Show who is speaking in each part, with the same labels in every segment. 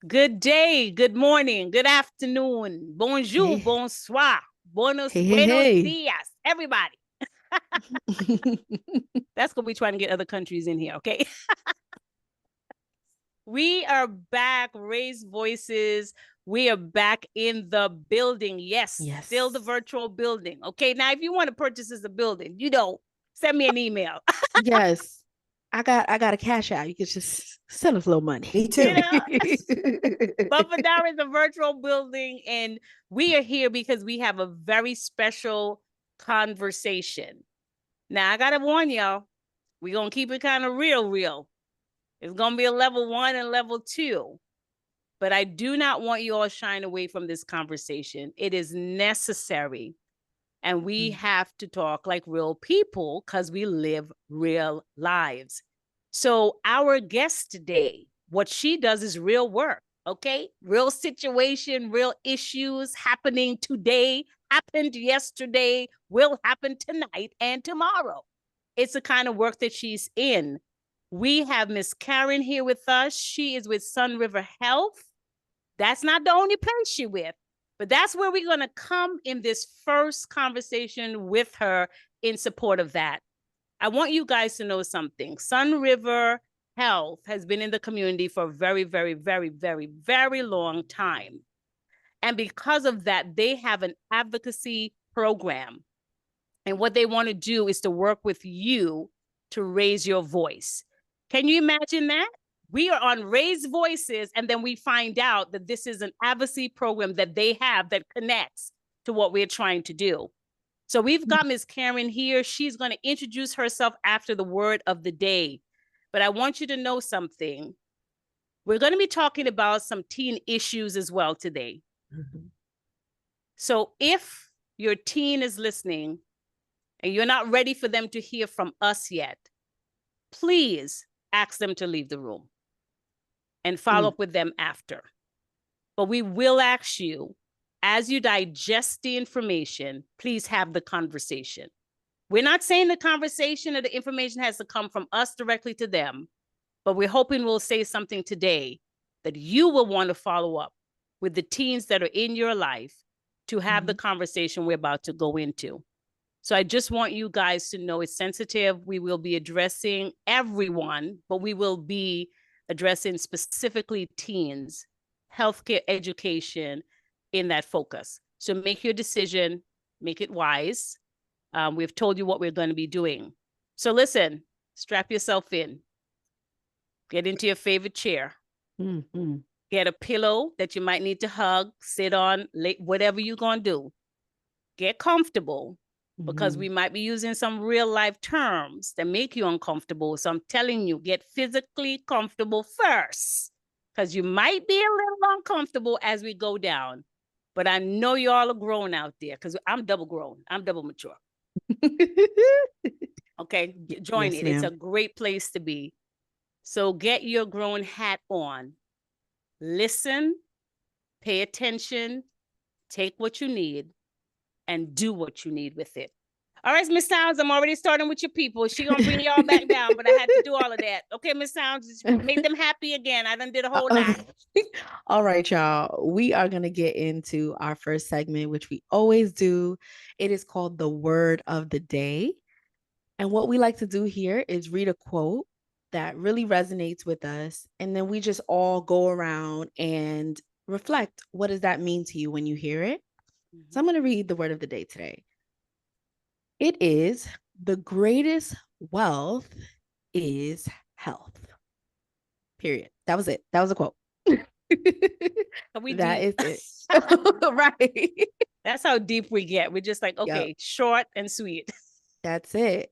Speaker 1: Good day, good morning, good afternoon, bonjour,
Speaker 2: Hey,
Speaker 1: bonsoir,
Speaker 2: hey, hey,
Speaker 1: buenos
Speaker 2: hey.
Speaker 1: dias, everybody. That's what we're trying to get other countries in here, okay? We are back, raise voices. We are back in the building. Yes, still the
Speaker 2: Yes.
Speaker 1: virtual building. Okay, now if you want to purchase this a building, send me an email.
Speaker 2: Yes. I got a cash out. You could just send us a little money.
Speaker 3: Me
Speaker 1: you
Speaker 3: too.
Speaker 1: know, but for now it's a virtual building, and we are here because we have a very special conversation. Now I gotta warn y'all, we're gonna keep it kind of real. It's gonna be a level 1 and level 2. But I do not want you all shying away from this conversation. It is necessary. And we have to talk like real people because we live real lives. So, our guest today, what she does is real work, okay? Real situation, real issues happening today, happened yesterday, will happen tonight and tomorrow. It's the kind of work that she's in. We have Miss Karen here with us. She is with Sun River Health. That's not the only place she's with, but that's where we're going to come in this first conversation with her in support of that. I want you guys to know something. Sun River Health has been in the community for a very long time. And because of that, they have an advocacy program. And what they want to do is to work with you to raise your voice. Can you imagine that? We are on Raise Voices, and then we find out that this is an advocacy program that they have that connects to what we're trying to do. So we've got Ms. Karen here. She's going to introduce herself after the word of the day. But I want you to know something. We're going to be talking about some teen issues as well today. Mm-hmm. So if your teen is listening and you're not ready for them to hear from us yet, please ask them to leave the room and follow up with them after. But we will ask you, as you digest the information, please have the conversation. We're not saying the conversation or the information has to come from us directly to them, but we're hoping we'll say something today that you will want to follow up with the teens that are in your life to have the conversation we're about to go into. So I just want you guys to know it's sensitive. We will be addressing everyone, but we will be addressing specifically teens, healthcare education in that focus. So make your decision, make it wise. We've told you what we're going to be doing. So listen, strap yourself in, get into your favorite chair, get a pillow that you might need to hug, sit on, whatever you're going to do. Get comfortable, because we might be using some real life terms that make you uncomfortable. So I'm telling you, get physically comfortable first, because you might be a little uncomfortable as we go down. But I know you all are grown out there, because I'm double grown. I'm double mature. Okay, join it. It's a great place to be. So get your grown hat on. Listen, pay attention, take what you need, and do what you need with it. All right, Miss Sounds, I'm already starting with your people. She gonna bring y'all back down, but I had to do all of that. Okay, Miss Sounds, make them happy again. I done did a whole lot.
Speaker 2: All right, y'all. We are going to get into our first segment, which we always do. It is called the word of the day. And what we like to do here is read a quote that really resonates with us. And then we just all go around and reflect. What does that mean to you when you hear it? So I'm going to read the word of the day today. It is, the greatest wealth is health. Period. That was it. That was a quote. That is it. Right.
Speaker 1: That's how deep we get. We're just like, okay, short and sweet.
Speaker 2: That's it.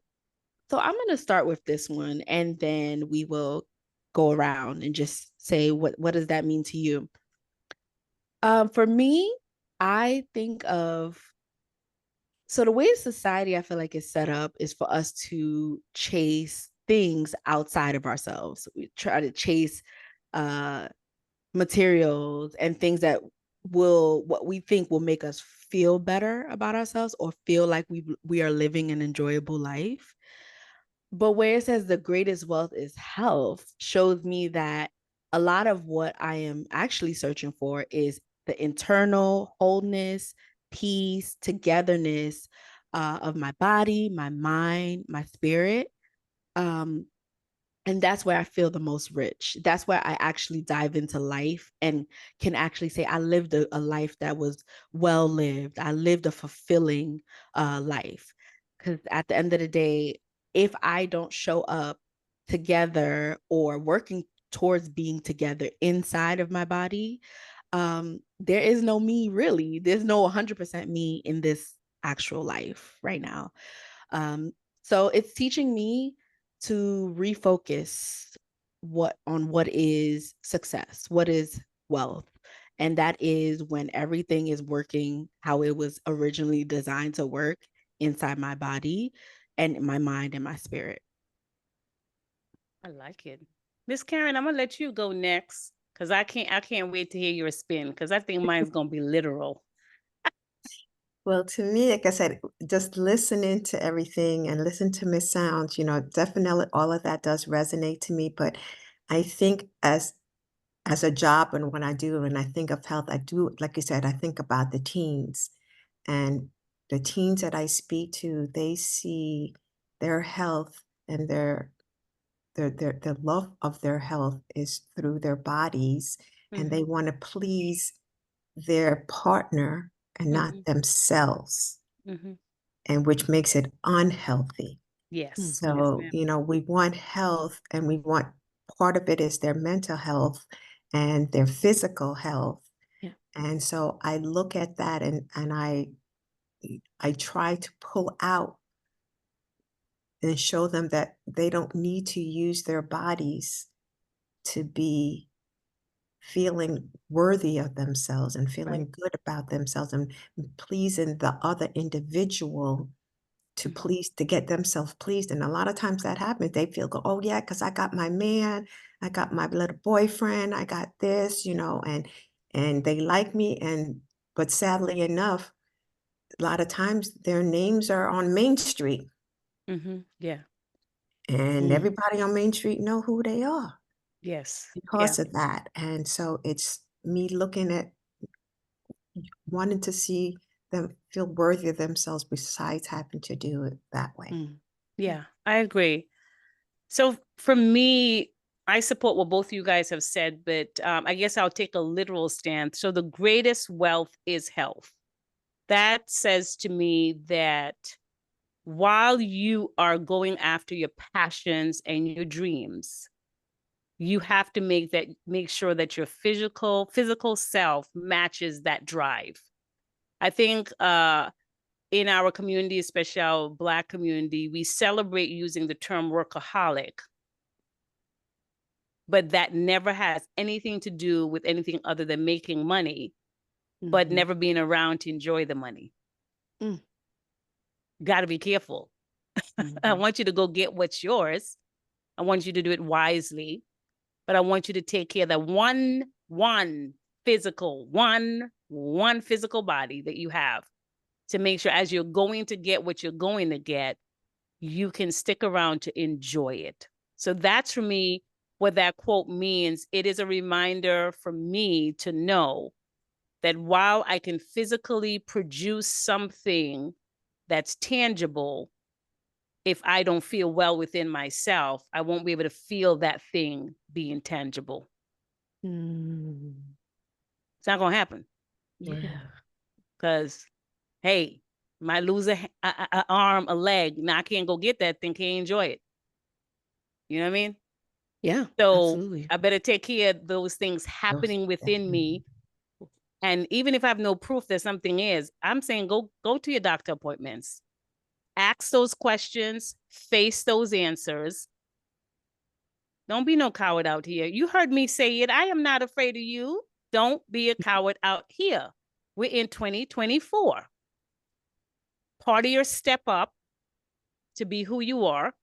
Speaker 2: So I'm going to start with this one, and then we will go around and just say, what does that mean to you? For me, I think of, so the way society I feel like is set up is for us to chase things outside of ourselves. We try to chase materials and things that what we think will make us feel better about ourselves or feel like we are living an enjoyable life. But where it says the greatest wealth is health shows me that a lot of what I am actually searching for is the internal wholeness, peace, togetherness of my body, my mind, my spirit. Um, and that's where I feel the most rich. That's where I actually dive into life and can actually say I lived a life that was well lived. I lived a fulfilling life. Because at the end of the day, if I don't show up together or working towards being together inside of my body, there is no me really. There's no 100% me in this actual life right now. Um, so it's teaching me to refocus what is success, what is wealth. And that is when everything is working how it was originally designed to work inside my body and my mind and my spirit.
Speaker 1: I like it. Miss Karen, I'm gonna let you go next because I can't wait to hear your spin because I think mine's gonna be literal.
Speaker 3: Well, to me, like I said, just listening to everything and listen to Miss Sounds, definitely all of that does resonate to me. But I think as a job and when I do, and I think of health, I do, like you said, I think about the teens. And the teens that I speak to, they see their health and their love of their health is through their bodies, and they
Speaker 1: Mm-hmm.
Speaker 3: want to please their partner and not
Speaker 1: Mm-hmm.
Speaker 3: themselves,
Speaker 1: Mm-hmm.
Speaker 3: and which makes it unhealthy.
Speaker 2: Mm,
Speaker 1: Yes. Yes,
Speaker 3: So,
Speaker 1: ma'am.
Speaker 3: we want health, and we want part of it is their mental health and their physical health.
Speaker 2: yeah.
Speaker 3: And so I look at that, and I try to pull out and show them that they don't need to use their bodies to be feeling worthy of themselves and
Speaker 1: Right.
Speaker 3: feeling good about themselves and pleasing the other individual to
Speaker 1: Mm-hmm.
Speaker 3: please to get themselves pleased. And a lot of times that happens. They feel go, oh yeah, because I got my man, I got my little boyfriend, I got this, and they like me. And but sadly enough, a lot of times their names are on Main Street,
Speaker 1: Mm-hmm. Yeah.
Speaker 3: and
Speaker 2: Mm,
Speaker 3: everybody on Main Street know who they are
Speaker 1: Yes. Yeah.
Speaker 3: because of that. And so it's me looking at wanting to see them feel worthy of themselves besides having to do it that way.
Speaker 2: mm,
Speaker 1: Yeah. I agree. So for me, I support what both of you guys have said, but I guess I'll take a literal stance. So the greatest wealth is health. That says to me that while you are going after your passions and your dreams, you have to make sure that your physical self matches that drive. I think in our community, especially our Black community, we celebrate using the term workaholic, but that never has anything to do with anything other than making money, but
Speaker 2: mhm,
Speaker 1: never being around to enjoy the money.
Speaker 2: mm,
Speaker 1: Got to be careful. I
Speaker 2: mhm,
Speaker 1: want you to go get what's yours. I want you to do it wisely, but I want you to take care of that one physical body that you have to make sure as you're going to get what you're going to get, you can stick around to enjoy it. So that's for me what that quote means. It is a reminder for me to know that while I can physically produce something that's tangible, if I don't feel well within myself, I won't be able to feel that thing being tangible.
Speaker 2: mm.
Speaker 1: It's not going to happen
Speaker 2: Yeah.
Speaker 1: because, hey, might lose a arm, a leg. Now I can't go get that thing, can't enjoy it. You know what I mean?
Speaker 2: Yeah,
Speaker 1: So
Speaker 2: absolutely.
Speaker 1: I better take care of those things
Speaker 3: Those
Speaker 1: happening within
Speaker 3: definitely.
Speaker 1: me. And even if I have no proof that something is, I'm saying go to your doctor appointments. Ask those questions, face those answers. Don't be no coward out here. You heard me say it. I am not afraid of you. Don't be a coward out here. We're in 2024. Part of your step up to be who you are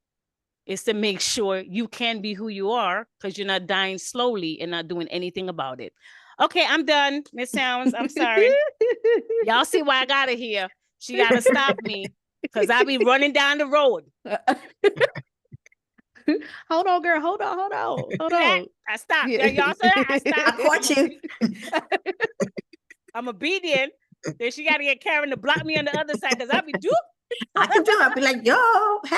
Speaker 1: is to make sure you can be who you are because you're not dying slowly and not doing anything about it. Okay, I'm done. Miss Sounds, I'm sorry. Y'all see why I got her here. She got to stop me because I be running down the road.
Speaker 2: Hold on, girl. Hold on. Hold on.
Speaker 1: I stopped.
Speaker 2: Yeah.
Speaker 1: Y'all said I stopped.
Speaker 3: I caught you.
Speaker 1: I'm obedient. Then she got to get Karen to block me on the other side because I'll be doop.
Speaker 3: I can do it. I'll be like, yo, hey.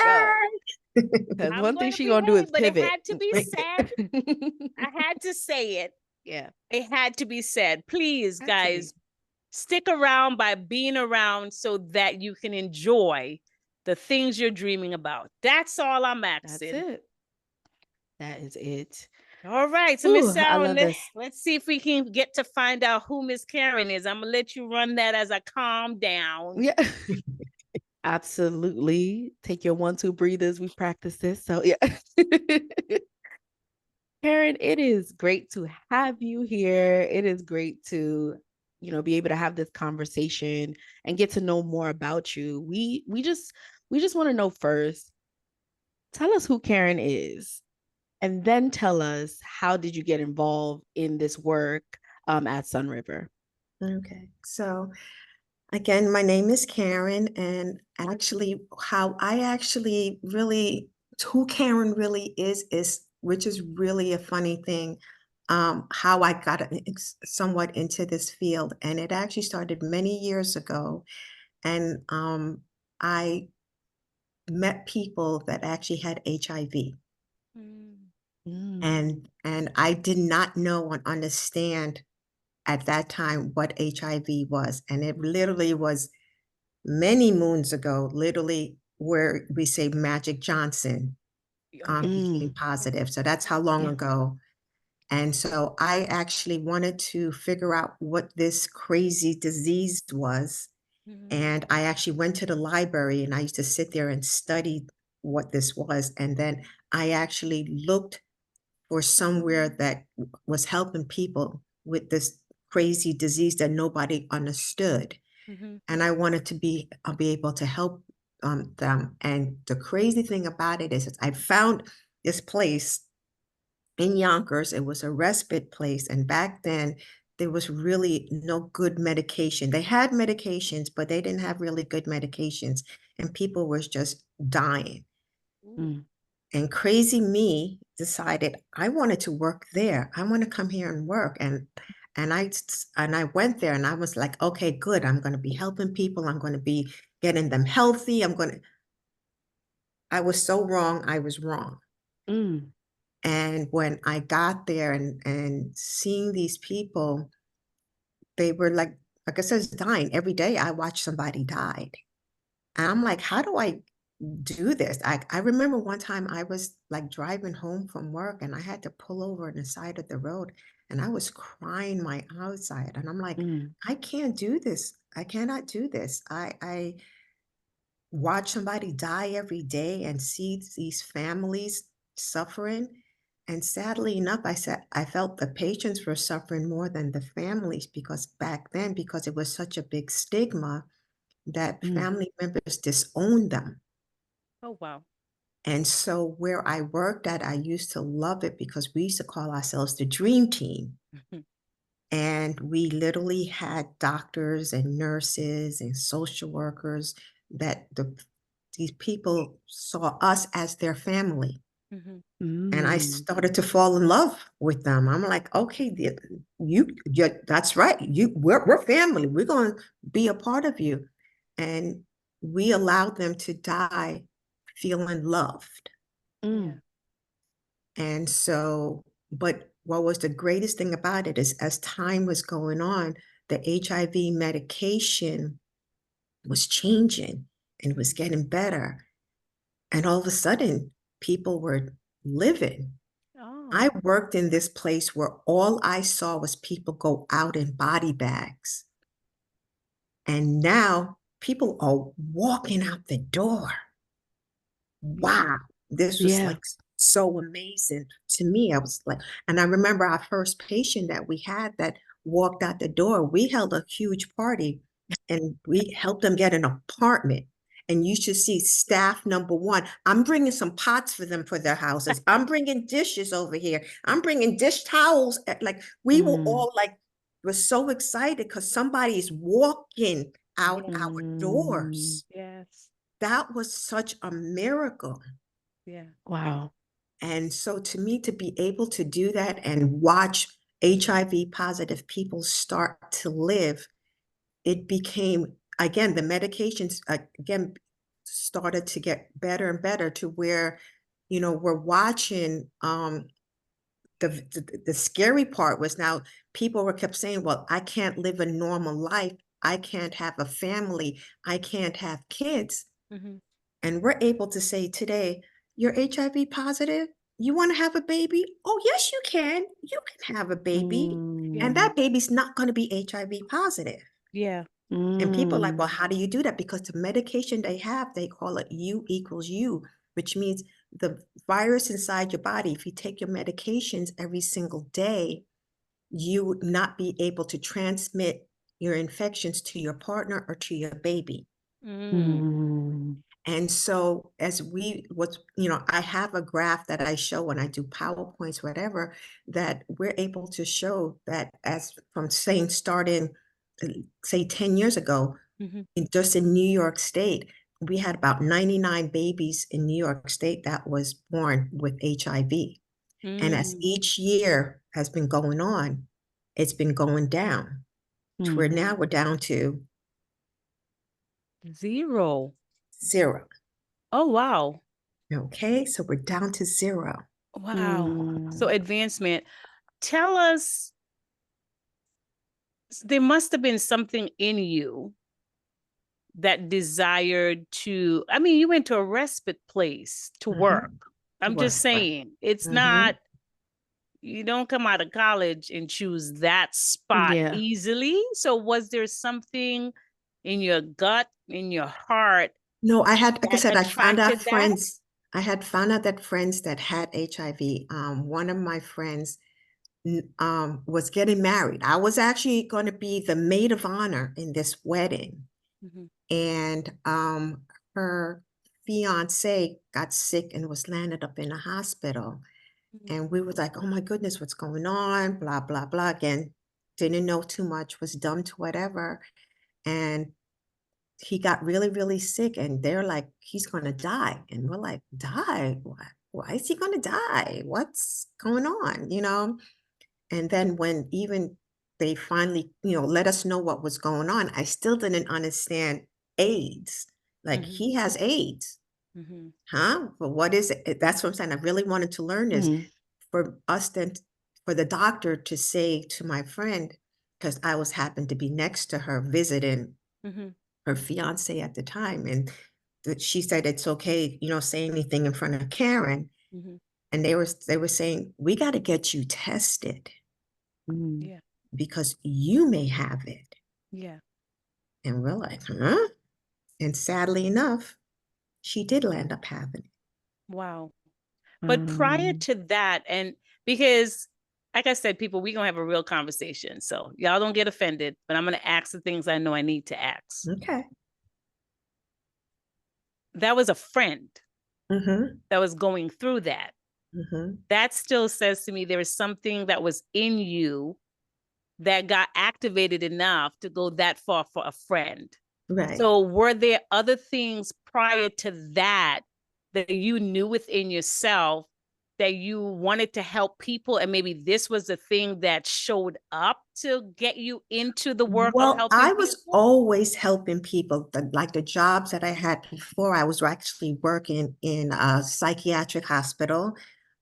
Speaker 2: Yo. Because
Speaker 1: I'm
Speaker 2: one
Speaker 1: going
Speaker 2: thing
Speaker 1: to
Speaker 2: she gonna do is
Speaker 1: behave, but it
Speaker 2: pivot.
Speaker 1: had to be said. I had to say it.
Speaker 2: Yeah.
Speaker 1: It had to be said. Please,
Speaker 2: Had to
Speaker 1: guys,
Speaker 2: be.
Speaker 1: stick around by being around so that you can enjoy the things you're dreaming about. That's all I'm
Speaker 2: That's
Speaker 1: asking.
Speaker 2: it. That is it.
Speaker 1: All right. So,
Speaker 2: Ooh,
Speaker 1: Miss
Speaker 2: I love
Speaker 1: Sharon,
Speaker 2: this.
Speaker 1: let's see if we can get to find out who Miss Karen is. I'm gonna let you run that as I calm down.
Speaker 2: Yeah. Absolutely. Take your 1-2 breathers. We practice this. So yeah. Karen, it is great to have you here. It is great to, be able to have this conversation and get to know more about you. We just want to know first, tell us who Karen is, and then tell us how did you get involved in this work at Sun River?
Speaker 3: Okay. So again, my name is Karen, and actually, how I actually really, who Karen really is, which is really a funny thing, how I got somewhat into this field. And it actually started many years ago. And I met people that actually had HIV.
Speaker 1: Mm.
Speaker 3: And I did not know and understand at that time what HIV was. And it literally was many moons ago, literally where we say Magic Johnson became positive. So that's how long
Speaker 2: Yeah.
Speaker 3: ago. And so I actually wanted to figure out what this crazy disease was. And I actually went to the library and I used to sit there and study what this was. And then I actually looked for somewhere that was helping people with this crazy disease that nobody understood.
Speaker 1: Mm-hmm.
Speaker 3: And I wanted to be able to help them. And the crazy thing about it is I found this place in Yonkers. It was a respite place. And back then, there was really no good medication. They had medications, but they didn't have really good medications. And people was just dying.
Speaker 2: Mm.
Speaker 3: And crazy me decided I wanted to work there. I want to come here and work. And I went there and I was like, okay, good. I'm going to be helping people. I'm going to be getting them healthy. I was so wrong. I was wrong.
Speaker 2: Mm.
Speaker 3: And when I got there and seeing these people, they were like I said, dying. Every day I watched somebody die. And I'm like, how do I do this? I remember one time I was like driving home from work and I had to pull over on the side of the road and I was crying my eyes out. And I'm like,
Speaker 2: Mm.
Speaker 3: I can't do this. I cannot do this. I watch somebody die every day and see these families suffering. And sadly enough, I felt the patients were suffering more than the families because back then, because it was such a big stigma, that
Speaker 2: Mm.
Speaker 3: family members disowned them.
Speaker 1: Oh, wow.
Speaker 3: And so where I worked at, I used to love it because we used to call ourselves the dream team. And we literally had doctors and nurses and social workers that these people saw us as their family.
Speaker 1: Mm-hmm.
Speaker 3: And I
Speaker 2: Mm.
Speaker 3: started to fall in love with them. I'm like, okay, that's right. We're family. We're going to be a part of you. And we allowed them to die feeling loved.
Speaker 2: Mm.
Speaker 3: And so, but what was the greatest thing about it is as time was going on, the HIV medication was changing and it was getting better. And all of a sudden, people were living.
Speaker 1: Oh.
Speaker 3: I worked in this place where all I saw was people go out in body bags. And now people are walking out the door. Wow, this was
Speaker 2: Yeah.
Speaker 3: like so amazing to me. I was like, and I remember our first patient that we had that walked out the door. We held a huge party and we helped them get an apartment. And you should see staff number one. I'm bringing some pots for them for their houses. I'm bringing dishes over here. I'm bringing dish towels. Like we were
Speaker 2: Mm.
Speaker 3: all like, we're so excited because somebody's walking out
Speaker 1: Yeah.
Speaker 3: our
Speaker 2: Mm.
Speaker 3: doors.
Speaker 1: Yes.
Speaker 3: That was such a miracle.
Speaker 1: Yeah.
Speaker 2: Wow.
Speaker 3: And so to me, to be able to do that and watch HIV positive people start to live, it became, again, the medications, again, started to get better and better to where, we're watching, the scary part was now people were kept saying, well, I can't live a normal life. I can't have a family. I can't have kids.
Speaker 1: Mhm.
Speaker 3: And we're able to say today, you're HIV positive? You want to have a baby? Oh, yes, you can. You can have a baby. And
Speaker 2: Mm.
Speaker 3: that baby's not going to be HIV positive.
Speaker 1: Yeah.
Speaker 3: And people are like,
Speaker 2: Mm.
Speaker 3: well, how do you do that? Because the medication they have, they call it U equals U, which means the virus inside your body, if you take your medications every single day, you would not be able to transmit your infections to your partner or to your baby.
Speaker 1: Mm.
Speaker 2: Mm.
Speaker 3: And so I have a graph that I show when I do PowerPoints, whatever, that we're able to show that as from saying starting, say 10 years ago,
Speaker 1: Mhm.
Speaker 3: just in New York State, we had about 99 babies in New York State that was born with HIV. And as
Speaker 1: Mm.
Speaker 3: each year has been going on, it's been going down to where
Speaker 2: Mm.
Speaker 3: now we're down to
Speaker 1: 0.
Speaker 3: 0.
Speaker 1: Oh, wow.
Speaker 3: Okay, so we're down to 0.
Speaker 1: Wow. So
Speaker 2: Mm.
Speaker 1: advancement. Tell us, there must have been something in you that desired to, I mean, you went to a respite place to work.
Speaker 3: To
Speaker 1: I'm just
Speaker 3: work, right.
Speaker 1: saying, it's
Speaker 3: Mm-hmm.
Speaker 1: not, you don't come out of college and choose that spot
Speaker 2: Yeah.
Speaker 1: easily. So was there something in your gut, in your heart
Speaker 3: No, I had, like I
Speaker 1: that
Speaker 3: said,
Speaker 1: attracted that?
Speaker 3: I had found out that friends that had HIV. One of my friends was getting married. I was actually going to be the maid of honor in this wedding.
Speaker 1: Mhm.
Speaker 3: And her fiance got sick and was landed up in a hospital.
Speaker 1: Mhm.
Speaker 3: And we were like, oh my goodness, what's going on? Blah, blah, blah. Again, didn't know too much, was dumb to whatever. And he got really, really sick. And they're like, he's going to die. And we're like, die? Why is he going to die? What's going on? And then when even they finally, let us know what was going on, I still didn't understand AIDS. Like,
Speaker 1: Mhm.
Speaker 3: he has AIDS,
Speaker 1: Mhm.
Speaker 3: huh? But what is it? That's what I'm saying. I really wanted to learn this
Speaker 2: Mm.
Speaker 3: for us then, for the doctor to say to my friend, because I was happened to be next to her visiting
Speaker 1: Mhm.
Speaker 3: her fiance at the time, and that she said it's okay, say anything in front of Karen.
Speaker 1: Mhm.
Speaker 3: And they were saying, we got to get you tested
Speaker 2: Mm.
Speaker 1: Yeah.
Speaker 3: because you may have it.
Speaker 1: Yeah.
Speaker 3: And we're like, huh? And sadly enough, she did land up having it.
Speaker 1: Wow. But prior
Speaker 2: Mm.
Speaker 1: to that, and because, like I said, people, we're going to have a real conversation. So y'all don't get offended, but I'm going to ask the things I know I need to ask.
Speaker 3: Okay.
Speaker 1: That was a friend
Speaker 3: Mm-hmm.
Speaker 1: that was going through that.
Speaker 3: Mm-hmm.
Speaker 1: That still says to me there is something that was in you that got activated enough to go that far for a friend.
Speaker 3: Right.
Speaker 1: So were there other things prior to that that you knew within yourself that you wanted to help people, and maybe this was the thing that showed up to get you into the work of
Speaker 3: Well,
Speaker 1: helping
Speaker 3: I was
Speaker 1: people?
Speaker 3: always helping people. Like the jobs that I had before, I was actually working in a psychiatric hospital,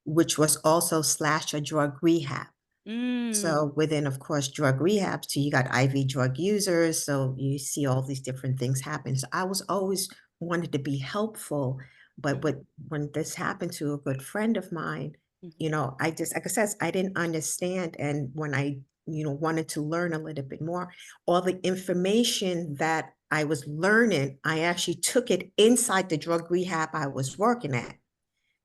Speaker 3: which was also slash a drug rehab.
Speaker 1: Mm.
Speaker 3: So within, of course, drug rehab, so you got IV drug users, so you see all these different things happen. So I was always wanted to be helpful, but when this happened to a good friend of mine,
Speaker 1: Mhm.
Speaker 3: I just, like I said, I didn't understand. And when I, wanted to learn a little bit more, all the information that I was learning, I actually took it inside the drug rehab I was working at.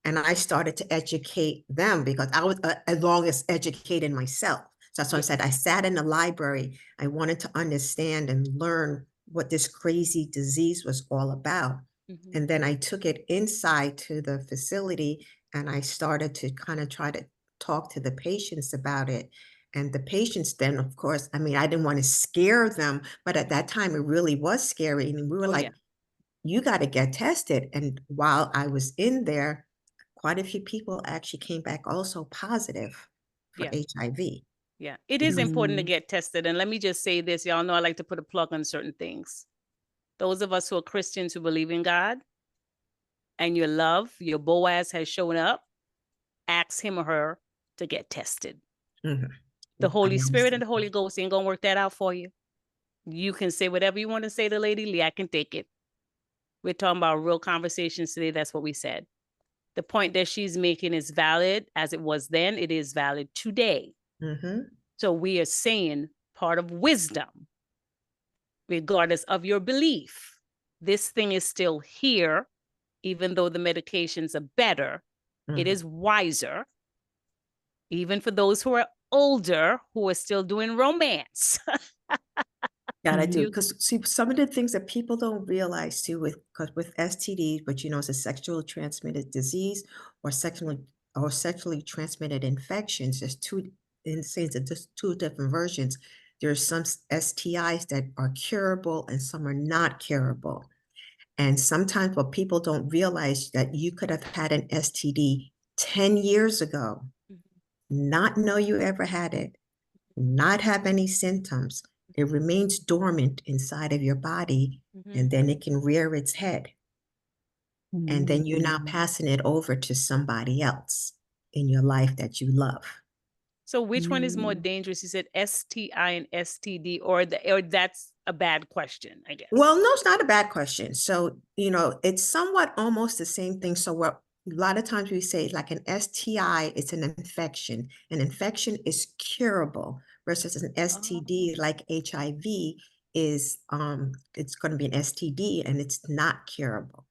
Speaker 3: And I started to educate them because I was as long as educating myself. So that's what I
Speaker 1: Yeah.
Speaker 3: said. I sat in the library. I wanted to understand and learn what this crazy disease was all about.
Speaker 1: Mhm.
Speaker 3: And then I took it inside to the facility and I started to kind of try to talk to the patients about it. And the patients then, of course, I mean, I didn't want to scare them, but at that time it really was scary. And we were
Speaker 1: Oh, yeah.
Speaker 3: like, you got to get tested. And while I was in there, quite a few people actually came back also positive for
Speaker 1: Yeah.
Speaker 3: HIV.
Speaker 1: Yeah. It is
Speaker 3: You know,
Speaker 1: important to get tested. And let me just say this, y'all know I like to put a plug on certain things. Those of us who are Christians who believe in God and your love, your Boaz has shown up, ask him or her to get tested.
Speaker 3: mhm.
Speaker 1: The
Speaker 3: I
Speaker 1: Holy Spirit and
Speaker 3: understand.
Speaker 1: the Holy Ghost ain't gonna work that out for you. You can say whatever you want to say to Lady Lee. I can take it. We're talking about real conversations today. That's what we said. The point that she's making is valid as it was then. It is valid today.
Speaker 3: Mhm.
Speaker 1: So we are saying part of wisdom, regardless of your belief. This thing is still here, even though the medications are better. It
Speaker 3: Mhm.
Speaker 1: is wiser, even for those who are older who are still doing romance.
Speaker 3: That I do.
Speaker 1: You,
Speaker 3: Because see, some of the things that people don't realize too because with STDs, which you know is a sexually transmitted disease or sexually transmitted infections, there's two in the sense that there's two different versions. There's some STIs that are curable and some are not curable. And sometimes what people don't realize that you could have had an STD 10 years ago, not know you ever had it, not have any symptoms. It remains dormant inside of your body, and then it can rear its head. And then you're now passing it over to somebody else in your life that you love.
Speaker 1: So which one is more dangerous? You said STI and STD, or that's a bad question, I guess.
Speaker 3: Well, no, it's not a bad question. So, you know, it's somewhat almost the same thing. So what a lot of times we say like an STI, it's an infection. An infection is curable versus an STD like HIV is it's going to be an STD and it's not curable.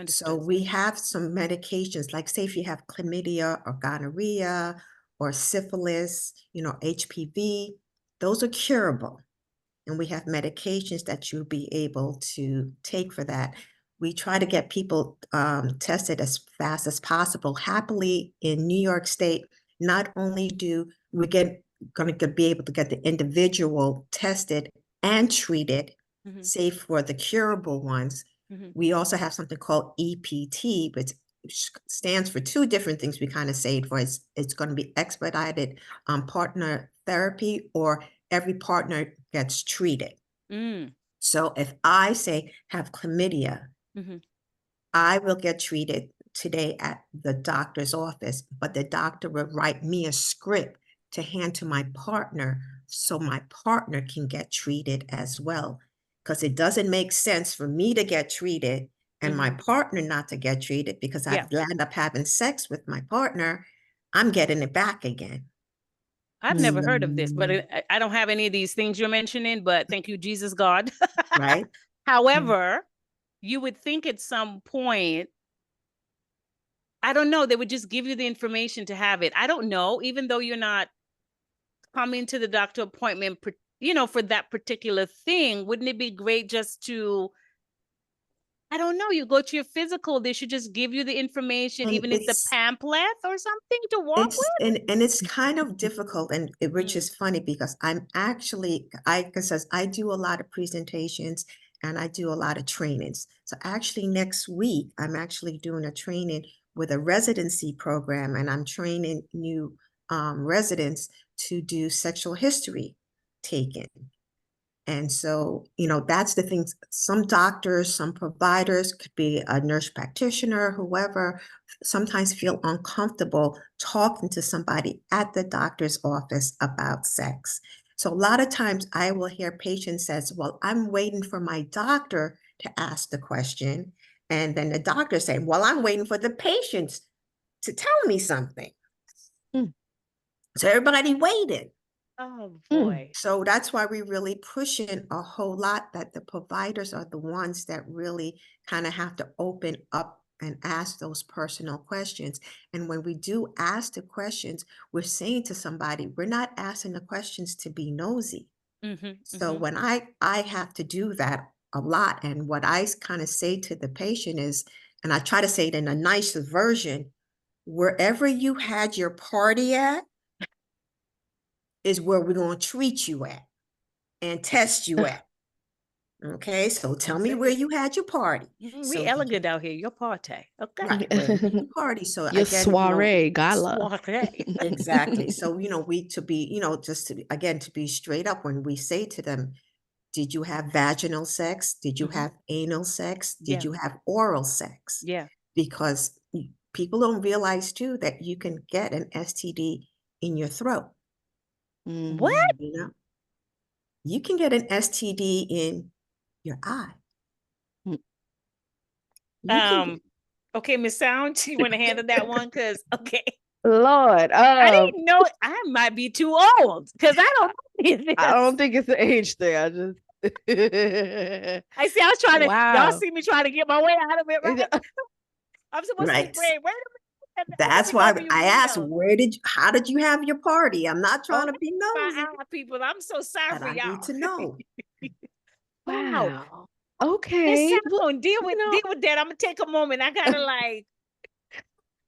Speaker 3: So
Speaker 1: Understood.
Speaker 3: we have some medications, like say if you have chlamydia or gonorrhea or syphilis, you know, HPV, those are curable. And we have medications that you'll be able to take for that. We try to get people tested as fast as possible. Happily, in New York State, not only do we get going to be able to get the individual tested and treated, say for the curable ones, we also have something called EPT, which stands for two different things. We kind of say it for it's going to be expedited partner therapy, or every partner gets treated. So if I say have chlamydia, I will get treated today at the doctor's office, but the doctor will write me a script to hand to my partner so my partner can get treated as well. Because it doesn't make sense for me to get treated and my partner not to get treated, because I've end up having sex with my partner, I'm getting it back again.
Speaker 1: I've never heard of this, but I don't have any of these things you're mentioning, but thank you, Jesus God.
Speaker 3: Right?
Speaker 1: However, you would think at some point, I don't know, they would just give you the information to have it. I don't know, even though you're not coming to the doctor appointment, you know, for that particular thing, wouldn't it be great just to, I don't know, you go to your physical, they should just give you the information,
Speaker 3: And
Speaker 1: even if the pamphlet or something to walk with?
Speaker 3: and it's kind of difficult, and which is funny because I'm actually because I do a lot of presentations and I do a lot of trainings. So actually next week I'm actually doing a training with a residency program, and I'm training new residents to do sexual history taking. And so, you know, that's the thing. Some doctors, some providers, could be a nurse practitioner, whoever, sometimes feel uncomfortable talking to somebody at the doctor's office about sex. So a lot of times I will hear patients says, well, I'm waiting for my doctor to ask the question. And then the doctor say, well, I'm waiting for the patients to tell me something. So everybody waited.
Speaker 1: Oh boy.
Speaker 3: So that's why we really pushing a whole lot that the providers are the ones that really kind of have to open up and ask those personal questions. And when we do ask the questions, we're saying to somebody, we're not asking the questions to be nosy. So when I have to do that a lot, and what I kind of say to the patient is, and I try to say it in a nicer version, wherever you had your party at is where we're going to treat you at and test you at. Okay, so tell me where you had your party.
Speaker 1: We elegant out here. Your party. Okay.
Speaker 3: Right, where you had your party. So
Speaker 2: Your
Speaker 3: again,
Speaker 2: soiree, gala.
Speaker 1: Soiree.
Speaker 3: exactly. So, we to be, just to again, to be straight up when we say to them, did you have vaginal sex? Did you have anal sex? Did
Speaker 1: Yeah.
Speaker 3: you have oral sex?
Speaker 1: Yeah.
Speaker 3: Because people don't realize too that you can get an STD in your throat.
Speaker 1: What?
Speaker 3: You know, you can get an STD in your eye.
Speaker 2: Mm.
Speaker 3: You can
Speaker 1: Okay, Miss Sound, you want to handle that one? Because
Speaker 2: Lord,
Speaker 1: I didn't know. I might be too old because I don't know
Speaker 2: I don't
Speaker 1: this.
Speaker 2: think it's an age thing. I just
Speaker 1: I see. I was trying to. Y'all
Speaker 2: wow.
Speaker 1: see me trying to get my way out of it, right? I'm supposed to be
Speaker 3: right.
Speaker 1: brave. Wait a minute. Let
Speaker 3: That's
Speaker 1: me go
Speaker 3: why
Speaker 1: over you
Speaker 3: I asked,
Speaker 1: real.
Speaker 3: how did you have your party? I'm not trying
Speaker 2: Oh,
Speaker 3: to be
Speaker 1: My
Speaker 3: nosy,
Speaker 1: eye people. I'm so sorry
Speaker 3: but
Speaker 1: for
Speaker 3: I need
Speaker 1: y'all.
Speaker 3: to know.
Speaker 1: Wow.
Speaker 2: wow.
Speaker 1: Miss
Speaker 2: Okay. Well,
Speaker 1: Sound, deal
Speaker 2: you know,
Speaker 1: with that. I'm gonna take a moment. I gotta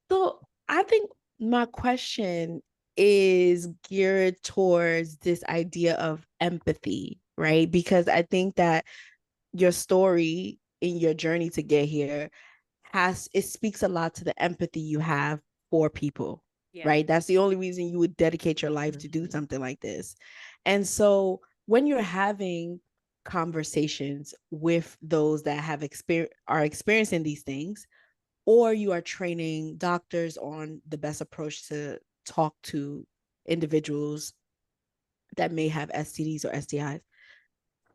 Speaker 2: so I think my question is geared towards this idea of empathy, right? Because I think that your story in your journey to get here it speaks a lot to the empathy you have for people,
Speaker 1: Yeah.
Speaker 2: right? That's the only reason you would dedicate your life to do something like this. And so when you're having conversations with those that are experiencing these things, or you are training doctors on the best approach to talk to individuals that may have STDs or STIs,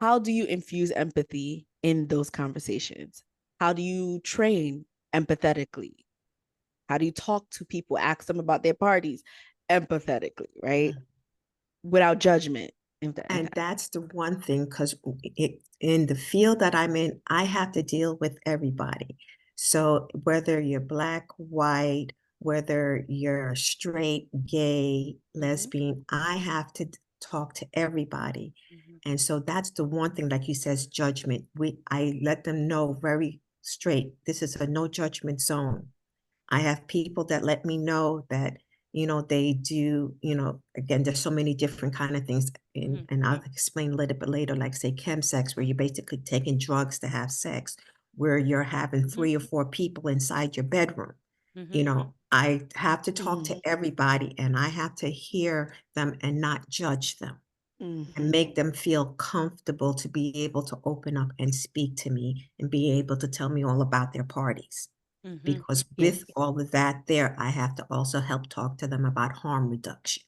Speaker 2: how do you infuse empathy in those conversations? How do you train empathetically? How do you talk to people, ask them about their parties empathetically, right? Without judgment.
Speaker 3: And that's the one thing, because in the field that I'm in, I have to deal with everybody. So whether you're black, white, whether you're straight, gay, lesbian, I have to talk to everybody. And so that's the one thing, like you says, judgment. I let them know very straight, this is a no judgment zone. I have people that let me know that, they do, again, there's so many different kind of things, and I'll explain a little bit later, like say chemsex, where you're basically taking drugs to have sex, where you're having 3 or 4 people inside your bedroom. I have to talk to everybody, and I have to hear them and not judge them, and make them feel comfortable to be able to open up and speak to me and be able to tell me all about their parties. Because with all of that there, I have to also help talk to them about harm reduction.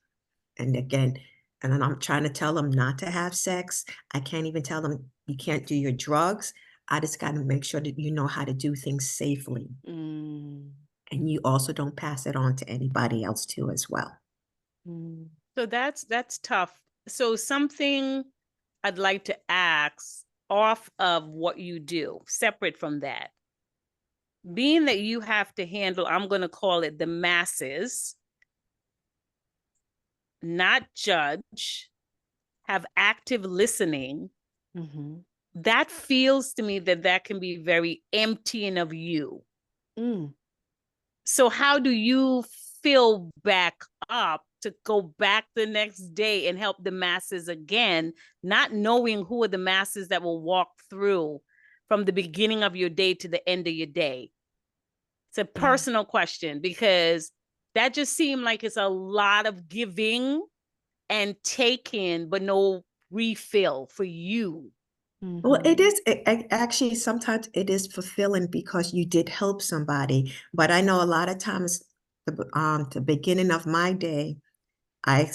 Speaker 3: And again, and then I'm trying to tell them not to have sex. I can't even tell them you can't do your drugs. I just got to make sure that you know how to do things safely. And you also don't pass it on to anybody else too as well.
Speaker 1: So that's tough. So something I'd like to ask off of what you do, separate from that. Being that you have to handle, I'm going to call it the masses, not judge, have active listening, that feels to me that can be very emptying of you. So how do you fill back up to go back the next day and help the masses again, not knowing who are the masses that will walk through from the beginning of your day to the end of your day? It's a personal question, because that just seemed like it's a lot of giving and taking, but no refill for you.
Speaker 3: Well, it is actually sometimes it is fulfilling because you did help somebody. But I know a lot of times the beginning of my day, I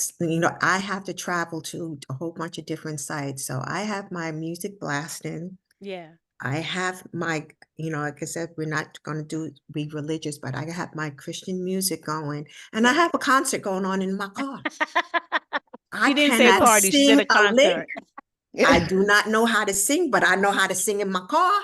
Speaker 3: have to travel to a whole bunch of different sites. So I have my music blasting.
Speaker 1: Yeah.
Speaker 3: I have my, like I said, we're not going to be religious, but I have my Christian music going, and I have a concert going on in my car. I
Speaker 1: She didn't say
Speaker 3: cannot
Speaker 1: party, she said
Speaker 3: sing
Speaker 1: a
Speaker 3: a lick.
Speaker 1: concert.
Speaker 3: I do not know how to sing, but I know how to sing in my car.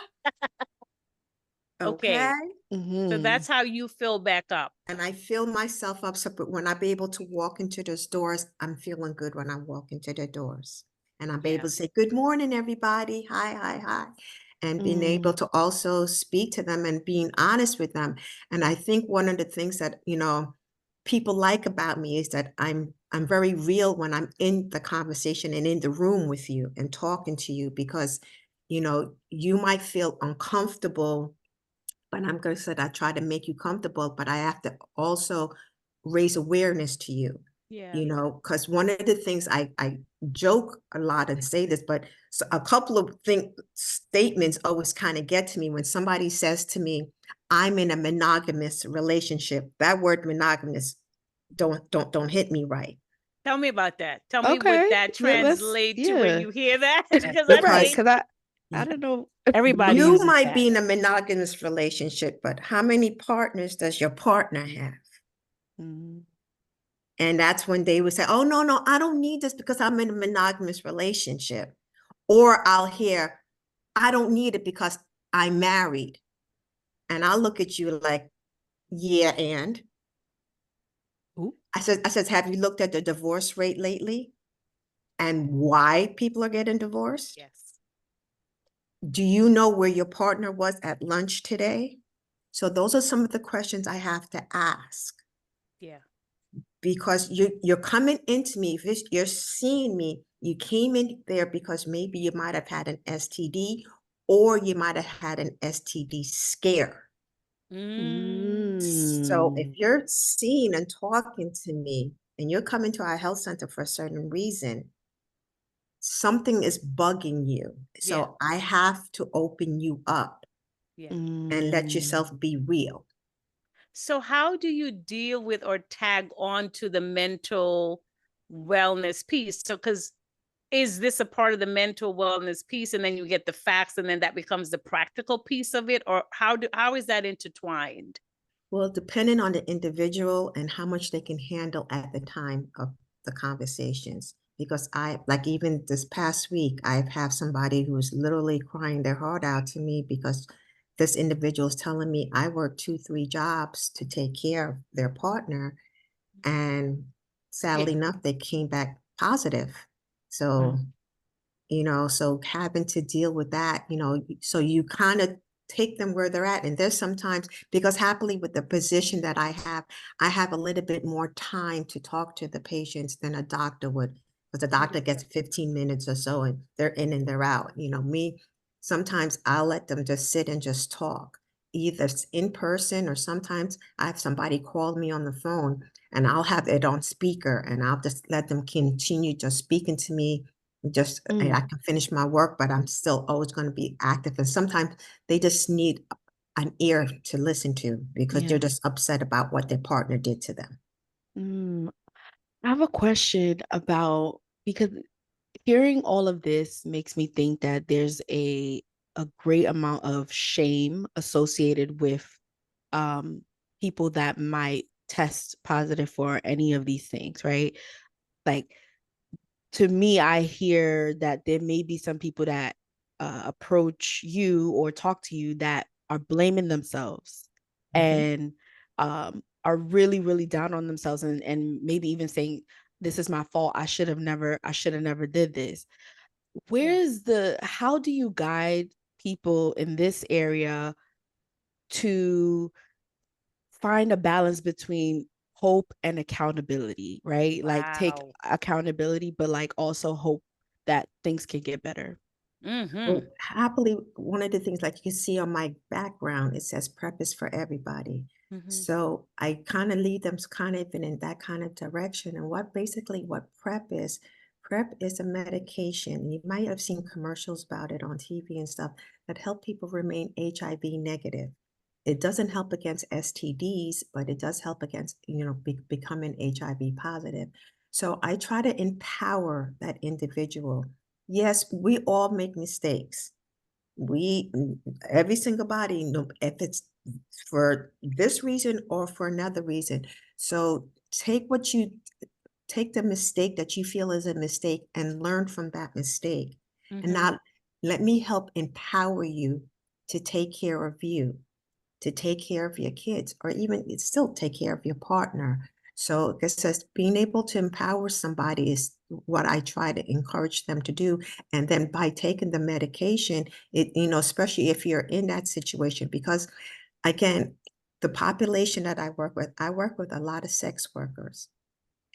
Speaker 1: Okay.
Speaker 3: Okay.
Speaker 1: So that's how you fill back up.
Speaker 3: And I fill myself up, so but when I be able to walk into those doors, I'm feeling good when I walk into the doors. And I'm able to say, good morning, everybody. Hi, hi, hi. And being able to also speak to them and being honest with them. And I think one of the things that, people like about me is that I'm very real when I'm in the conversation and in the room with you and talking to you, because You know, you might feel uncomfortable, but I'm going to say I try to make you comfortable, but I have to also raise awareness to you,
Speaker 1: Yeah.
Speaker 3: you know, because one of the things I joke a lot and say this, but a couple of statements always kind of get to me when somebody says to me, I'm in a monogamous relationship. That word monogamous don't hit me right.
Speaker 1: Tell me about that. Tell me what
Speaker 2: Okay,
Speaker 1: that translates to when
Speaker 2: yeah.
Speaker 1: you hear that, because I
Speaker 2: Right,
Speaker 3: Because
Speaker 1: think
Speaker 2: because I don't know.
Speaker 1: everybody
Speaker 3: you
Speaker 1: uses
Speaker 3: might
Speaker 1: that.
Speaker 3: be in a monogamous relationship, but how many partners does your partner have?
Speaker 2: Mm,
Speaker 3: And that's when they would say, oh, no, I don't need this because I'm in a monogamous relationship. Or I'll hear, I don't need it because I'm married. And I'll look at you like, yeah, and
Speaker 2: ooh,
Speaker 3: I said, have you looked at the divorce rate lately and why people are getting divorced?
Speaker 1: Yes.
Speaker 3: Do you know where your partner was at lunch today? So those are some of the questions I have to ask.
Speaker 1: Yeah.
Speaker 3: Because you're coming into me, if you're seeing me, you came in there because maybe you might have had an STD or you might have had an STD scare. So if
Speaker 2: mm,
Speaker 3: you're seeing and talking to me and you're coming to our health center for a certain reason, something is bugging you.
Speaker 1: Yeah.
Speaker 3: So I have to open you up
Speaker 1: Yeah.
Speaker 3: and let
Speaker 2: mm,
Speaker 3: yourself be real.
Speaker 1: So how do you deal with or tag on to the mental wellness piece? So, because is this a part of the mental wellness piece, and then you get the facts, and then that becomes the practical piece of it, or how is that intertwined?
Speaker 3: Well, depending on the individual and how much they can handle at the time of the conversations. Because like even this past week, I've had somebody who's literally crying their heart out to me because this individual is telling me I work 2, 3 jobs to take care of their partner. And
Speaker 1: Yeah.
Speaker 3: sadly enough, they came back positive. So
Speaker 2: mm,
Speaker 3: so having to deal with that, so you kind of take them where they're at. And there's sometimes, because happily with the position that I have a little bit more time to talk to the patients than a doctor would, because the doctor gets 15 minutes or so and they're in and they're out. Me, sometimes I'll let them just sit and just talk, either in person or sometimes I have somebody call me on the phone and I'll have it on speaker and I'll just let them continue just speaking to me and I
Speaker 2: mm,
Speaker 3: can finish my work, but I'm still always going to be active. And sometimes they just need an ear to listen to because they're
Speaker 2: yeah.
Speaker 3: just upset about what their partner did to them.
Speaker 2: Mm. I have a question about because hearing all of this makes me think that there's a great amount of shame associated with um people that might test positive for any of these things, right? Like to me, I hear that there may be some people that approach you or talk to you that are blaming themselves
Speaker 3: Mhm.
Speaker 2: and are really, really down on themselves and maybe even saying, this is my fault. I should have never did this.
Speaker 1: Yeah.
Speaker 2: How do you guide people in this area to find a balance between hope and accountability, right? Like take
Speaker 1: Wow.
Speaker 2: accountability, but like also hope that things can get better.
Speaker 1: Mm-hmm.
Speaker 3: Well, happily, one of the things like you can see on my background, it says prep is for everybody.
Speaker 1: Mm-hmm.
Speaker 3: So I kind of lead them kind of in that kind of direction. And what prep is a medication. You might have seen commercials about it on TV and stuff that help people remain HIV negative. It doesn't help against STDs, but it does help against, becoming HIV positive. So I try to empower that individual. Yes, we all make mistakes. We, every single body, no, if it's for this reason or for another reason. So take the mistake that you feel is a mistake and learn from that mistake. And
Speaker 1: Mm-hmm.
Speaker 3: now let me help empower you to take care of you, to take care of your kids, or even still take care of your partner. So it says being able to empower somebody is what I try to encourage them to do. And then by taking the medication, especially if you're in that situation, because again, the population that I work with a lot of sex workers,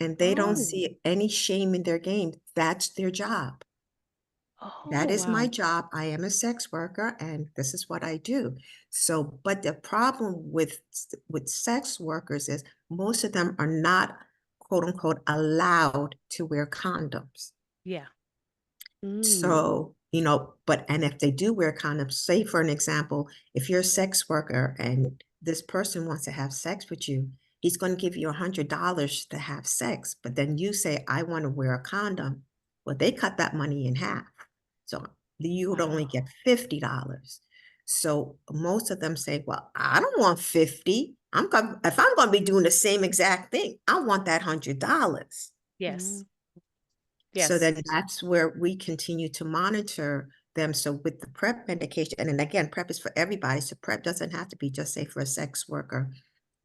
Speaker 3: and they don't
Speaker 2: Oh,
Speaker 3: see any shame in their game. That's their job.
Speaker 2: Oh,
Speaker 3: That is my
Speaker 2: wow.
Speaker 3: job. I am a sex worker and this is what I do. So, but the problem with sex workers is most of them are not, quote unquote, allowed to wear condoms.
Speaker 1: Yeah.
Speaker 3: So, and if they do wear condoms, say for an example, if you're a sex worker and this person wants to have sex with you, he's going to give you $100 to have sex. But then you say, I want to wear a condom. Well, they cut that money in half. So you would only
Speaker 1: Wow.
Speaker 3: get $50. So most of them say, well, I don't want 50. If I'm going to be doing the same exact thing, I want that $100.
Speaker 1: Yes.
Speaker 3: So
Speaker 1: Yes.
Speaker 3: then that's where we continue to monitor them. So with the PrEP medication, and then again, PrEP is for everybody. So PrEP doesn't have to be just say for a sex worker.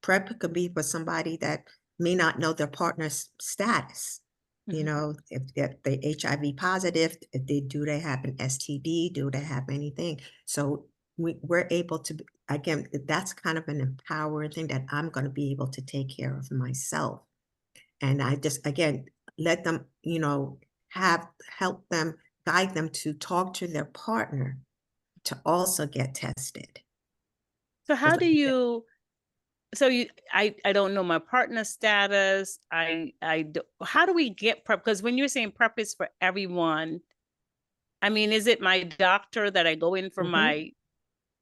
Speaker 3: PrEP could be for somebody that may not know their partner's status. If they HIV positive, if they have an STD, do they have anything? So we're able to, again, that's kind of an empowering thing that I'm going to be able to take care of myself. And I just, again, let them, help them, guide them to talk to their partner to also get tested.
Speaker 1: So how do you, I don't know my partner status. How do we get PrEP? Because when you're saying PrEP is for everyone, I mean, is it my doctor that I go in for my,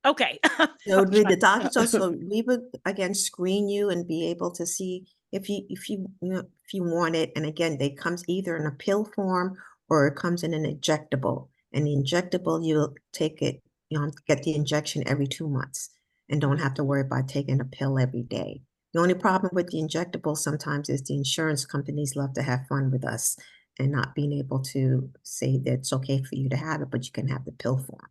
Speaker 1: okay.
Speaker 3: So with the doctors
Speaker 2: Uh,
Speaker 3: also, we would again screen you and be able to see if you want it. And again, they comes either in a pill form or it comes in an injectable. And the injectable, you'll take it, get the injection every 2 months and don't have to worry about taking a pill every day. The only problem with the injectable sometimes is the insurance companies love to have fun with us and not being able to say that it's okay for you to have it, but you can have the pill form.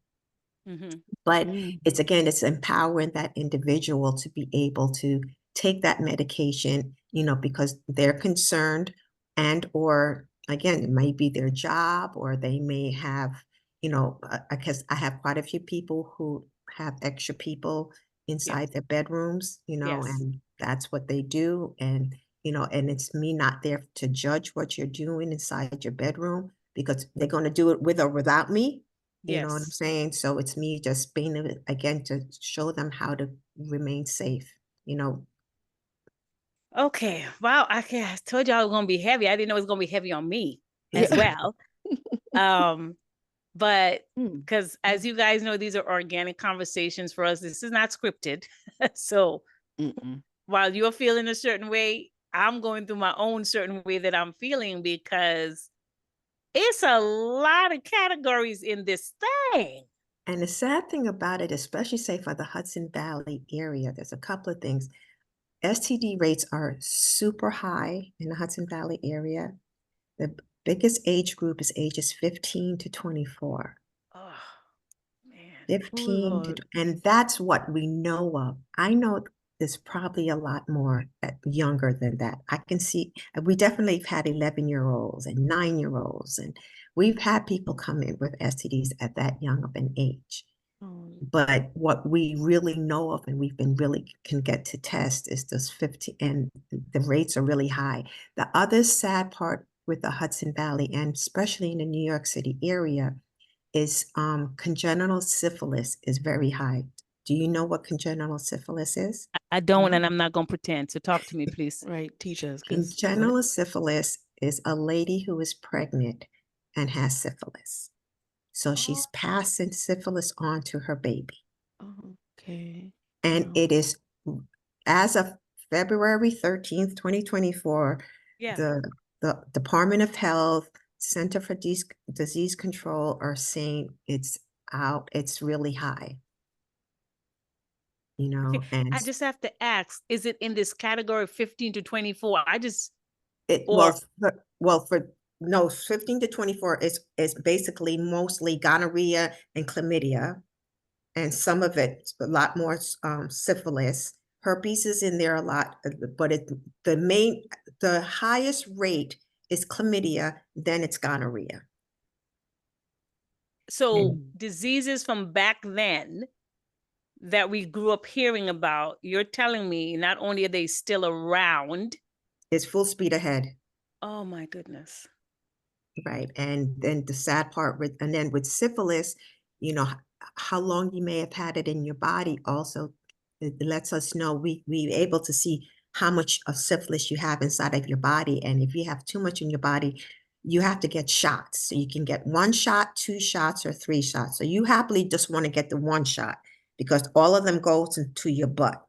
Speaker 3: But it's empowering that individual to be able to take that medication, because they're concerned and or again, it might be their job or they may have, because I have quite a few people who have extra people
Speaker 1: Yes.
Speaker 3: inside their bedrooms,
Speaker 1: Yes.
Speaker 3: and that's what they do. And, and it's me not there to judge what you're doing inside your bedroom because they're going to do it with or without me. You know what I'm
Speaker 1: Yes.
Speaker 3: saying? So it's me just being again to show them how to remain safe,
Speaker 1: Okay. Wow. I told y'all it was gonna be heavy. I didn't know it was gonna be heavy on me as well. But because as you guys know, these are organic conversations for us. This is not scripted. So while you're feeling a certain way, I'm going through my own certain way that I'm feeling because it's a lot of categories in this thing.
Speaker 3: And the sad thing about it, especially say for the Hudson Valley area, there's a couple of things. STD rates are super high in the Hudson Valley area. The biggest age group is ages 15 to 24.
Speaker 1: Oh, man.
Speaker 3: 15 to, and that's what we know of. I know there's probably a lot more younger than that. I can see, we definitely have had 11-year-olds and 9-year-olds, and we've had people come in with STDs at that young of an age. But what we really know of and we've been really can get to test is this 15, and the rates are really high. The other sad part with the Hudson Valley, and especially in the New York City area, is congenital syphilis is very high. Do you know what congenital syphilis is?
Speaker 1: I don't, and I'm not gonna pretend. So talk to me, please.
Speaker 2: Right, teach us.
Speaker 3: Congenital syphilis is a lady who is pregnant and has syphilis. So she's passing syphilis on to her baby.
Speaker 2: Okay.
Speaker 3: And it is, as of February 13th, 2024,
Speaker 1: Yeah.
Speaker 3: the Department of Health, Center for Disease Control are saying it's out, it's really high.
Speaker 1: Okay.
Speaker 3: And
Speaker 1: I just have to ask, is it in this category 15 to 24?
Speaker 3: it,
Speaker 1: Or
Speaker 3: no, 15 to 24 is basically mostly gonorrhea and chlamydia. And some of it, a lot more syphilis. Herpes is in there a lot, but the highest rate is chlamydia, then it's gonorrhea.
Speaker 1: so diseases from back then that we grew up hearing about, you're telling me not only are they still around,
Speaker 3: It's full speed ahead.
Speaker 1: oh my goodness.
Speaker 3: Right. And then the sad part with, and then with syphilis, you know, how long you may have had it in your body also, it lets us know we able to see how much of syphilis you have inside of your body. And if you have too much in your body, you have to get shots. So you can get 1 shot, 2 shots, or 3 shots. So you happily just want to get the 1 shot because all of them goes into your butt.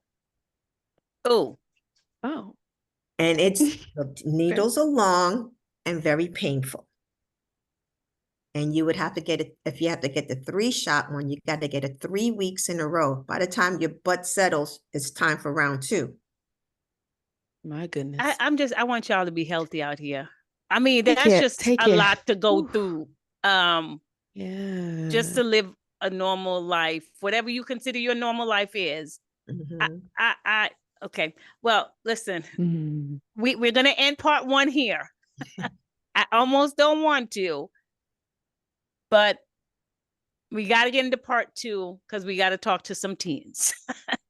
Speaker 1: Oh,
Speaker 2: Oh,
Speaker 3: And the needles are long and very painful. And you would have to get it, if you have to get the 3-shot one, you got to get it 3 weeks in a row. By the time your butt settles, it's time for round 2.
Speaker 2: my goodness.
Speaker 1: I want y'all to be healthy out here. I mean,
Speaker 2: Take
Speaker 1: that's
Speaker 2: care.
Speaker 1: just
Speaker 2: Take
Speaker 1: a
Speaker 2: care.
Speaker 1: lot to go
Speaker 2: Oof.
Speaker 1: through.
Speaker 2: Yeah.
Speaker 1: Just to live a normal life, whatever you consider your normal life is. Okay. Well, listen, we're gonna end part 1 here. I almost don't want to, but we got to get into part 2 because we got to talk to some teens.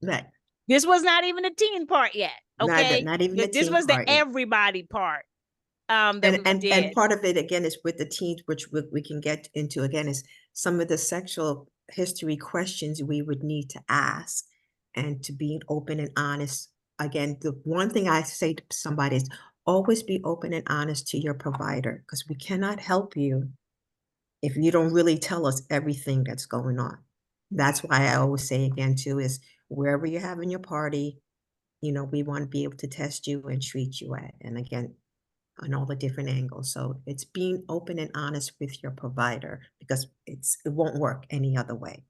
Speaker 3: Right.
Speaker 1: This was not even a teen part yet. Okay.
Speaker 3: Not even the
Speaker 1: This
Speaker 3: teen
Speaker 1: was the
Speaker 3: part yet.
Speaker 1: everybody part. That we did.
Speaker 3: And part of it again is with the teens, which we can get into again, is some of the sexual history questions we would need to ask, and to be open and honest. Again, the one thing I say to somebody is always be open and honest to your provider, because we cannot help you if you don't really tell us everything that's going on. That's why I always say again too is wherever you're having your party, we want to be able to test you and treat you at. And again, on all the different angles. So it's being open and honest with your provider, because it won't work any other way.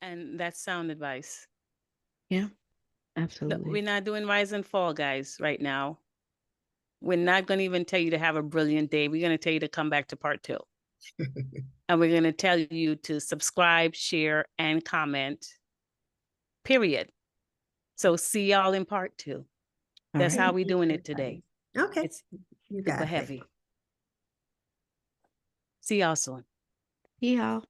Speaker 1: And that's sound advice.
Speaker 2: Yeah,
Speaker 1: No,
Speaker 2: absolutely.
Speaker 1: we're not doing rise and fall, guys, right now. We're not going to even tell you to have a brilliant day. We're going to tell you to come back to part 2. And we're going to tell you to subscribe, share, and comment, period. So see y'all in part 2. That's how we're doing it today.
Speaker 3: Okay.
Speaker 1: It's
Speaker 3: You
Speaker 1: super
Speaker 3: got it.
Speaker 1: heavy. See y'all soon.
Speaker 2: See y'all.